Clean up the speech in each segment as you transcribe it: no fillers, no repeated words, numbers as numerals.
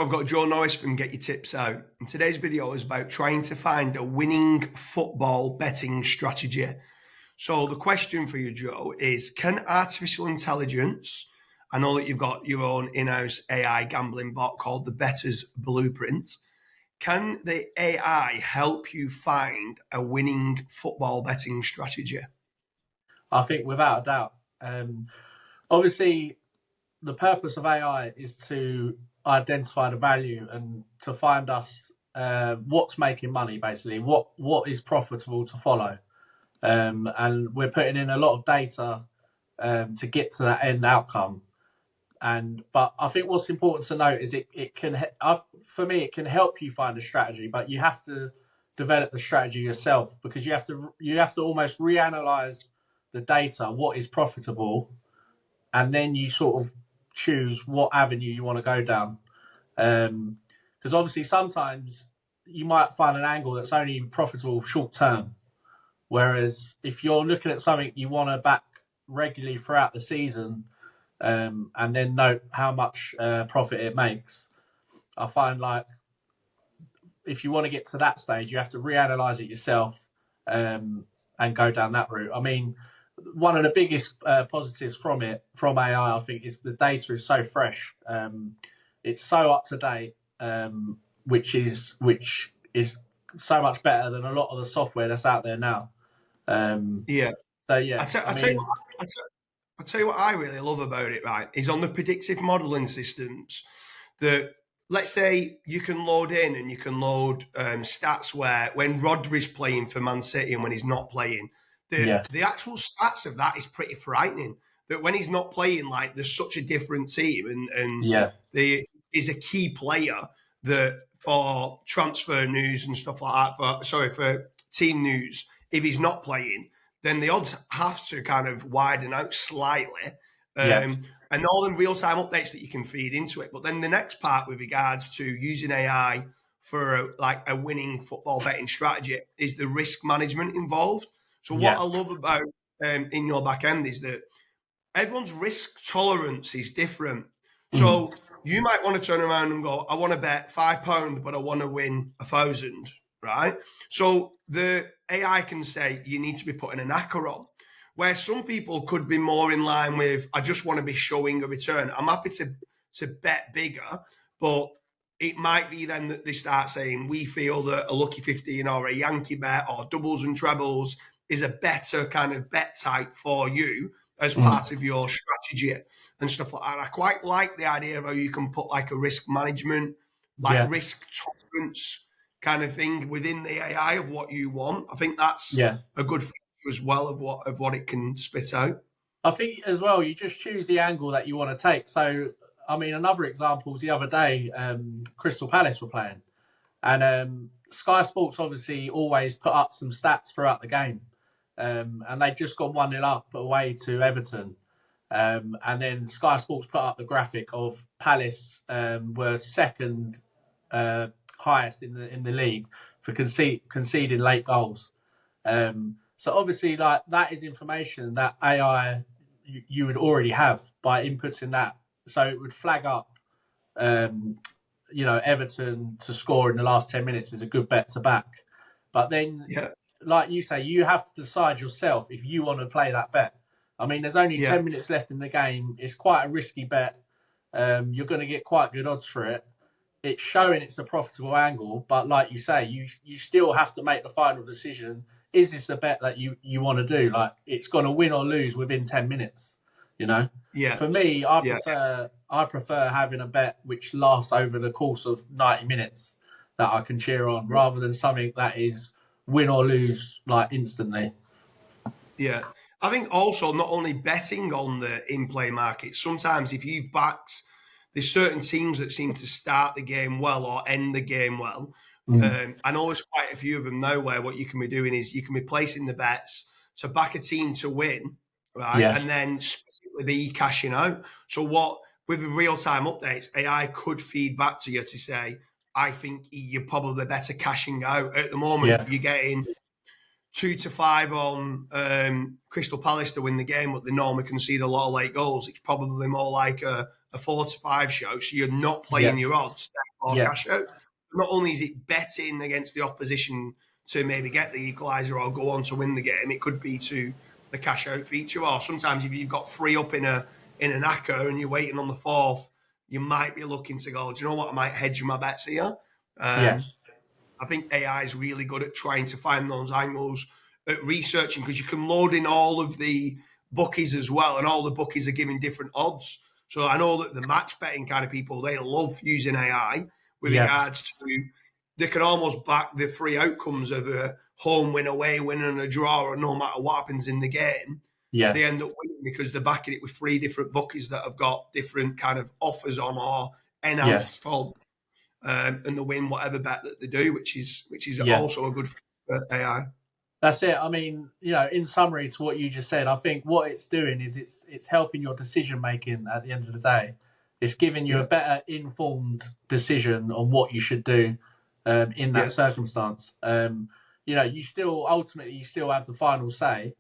I've got Joe Norris from Get Your Tips Out, and today's video is about trying to find a winning football betting strategy. So the question for you, Joe, is can artificial intelligence, I know that you've got your own in-house AI gambling bot called the Bettor's Blueprint, can the AI help you find a winning football betting strategy? I think without a doubt. Obviously, the purpose of AI is to identify the value and to find us what's making money, basically, what is profitable to follow. And we're putting in a lot of data to get to that end outcome. But I think what's important to note is it can, for me, it can help you find a strategy, but you have to develop the strategy yourself, because you have to almost reanalyze the data, what is profitable, and then you sort of choose what avenue you want to go down. Because obviously sometimes you might find an angle that's only profitable short term, whereas if you're looking at something you want to back regularly throughout the season, and then note how much profit it makes, I find like if you want to get to that stage, you have to reanalyze it yourself and go down that route. I mean, one of the biggest positives from AI, I think, is the data is so fresh. It's so up to date, which is so much better than a lot of the software that's out there now. Yeah. So yeah, I'll tell you what I really love about it, right, is on the predictive modelling systems that, let's say you can load in and you can load stats where when Rodri's playing for Man City and when he's not playing, the actual stats of that is pretty frightening. That when he's not playing, like there's such a different team and there is a key player that for transfer news and stuff like that, for team news, if he's not playing, then the odds have to kind of widen out slightly. And all the real-time updates that you can feed into it. But then the next part with regards to using AI for a winning football betting strategy is the risk management involved. So what I love about in your back end is that everyone's risk tolerance is different. So you might want to turn around and go, I want to bet £5, but I want to win 1,000, right? So the AI can say you need to be putting an ACCA on, where some people could be more in line with, I just want to be showing a return. I'm happy to bet bigger, but it might be then that they start saying, we feel that a lucky 15 or a Yankee bet or doubles and trebles is a better kind of bet type for you as part of your strategy and stuff like that. And I quite like the idea of how you can put like a risk management, risk tolerance kind of thing within the AI of what you want. I think that's a good feature as well of what it can spit out. I think as well, you just choose the angle that you want to take. So, I mean, another example was the other day, Crystal Palace were playing, and Sky Sports obviously always put up some stats throughout the game. And they just got 1-0 up away to Everton. And then Sky Sports put up the graphic of Palace were second highest in the league for conceding late goals. So obviously, like that is information that AI you would already have by inputting that. So it would flag up, Everton to score in the last 10 minutes is a good bet to back. But then, like you say, you have to decide yourself if you want to play that bet. I mean, there's only 10 minutes left in the game. It's quite a risky bet. You're going to get quite good odds for it. It's showing it's a profitable angle, but like you say, you still have to make the final decision. Is this a bet that you want to do? Like, it's going to win or lose within 10 minutes, you know? Yeah. For me, I prefer having a bet which lasts over the course of 90 minutes that I can cheer on, rather than something that is win or lose like instantly. Yeah. I think also not only betting on the in-play market, sometimes if you've backed, there's certain teams that seem to start the game well or end the game well. I know there's quite a few of them now where what you can be doing is you can be placing the bets to back a team to win, right? And then specifically be cashing out. So with the real-time updates, AI could feed back to you to say, I think you're probably better cashing out. At the moment, you're getting 2-5 on Crystal Palace to win the game, but they normally concede a lot of late goals. It's probably more like a a 4-5 show, so you're not playing your odds, therefore cash out. Not only is it betting against the opposition to maybe get the equaliser or go on to win the game, it could be to the cash out feature. Or sometimes if you've got 3 up in an acca and you're waiting on the 4th, you might be looking to go, do you know what, I might hedge my bets here. I think AI is really good at trying to find those angles, at researching, because you can load in all of the bookies as well, and all the bookies are giving different odds. So I know that the match betting kind of people, they love using AI with regards to, they can almost back the 3 outcomes of a home win, away win, and a draw, or no matter what happens in the game, they end up winning because they're backing it with 3 different bookies that have got different kind of offers on or enhanced odds. And they win whatever bet that they do, which is also a good for AI. That's it. I mean, in summary to what you just said, I think what it's doing is it's helping your decision making at the end of the day. It's giving you a better informed decision on what you should do in that circumstance. You still have the final say.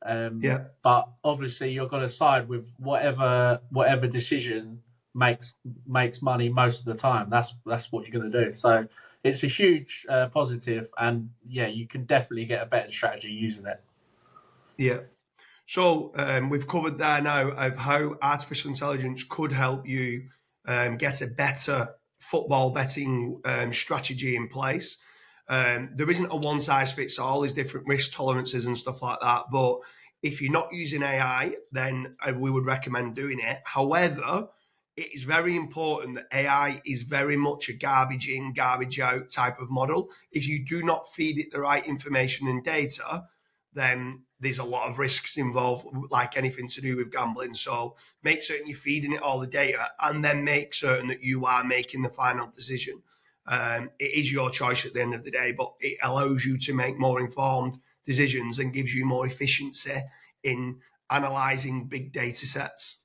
But obviously you're going to side with whatever decision makes money most of the time. That's what you're going to do. So it's a huge positive, and you can definitely get a better strategy using it. Yeah. So we've covered there now of how artificial intelligence could help you get a better football betting strategy in place. There isn't a one size fits all. There's different risk tolerances and stuff like that. But if you're not using AI, then we would recommend doing it. However, it is very important that AI is very much a garbage in, garbage out type of model. If you do not feed it the right information and data, then there's a lot of risks involved, like anything to do with gambling. So make certain you're feeding it all the data, and then make certain that you are making the final decision. It is your choice at the end of the day, but it allows you to make more informed decisions and gives you more efficiency in analysing big data sets.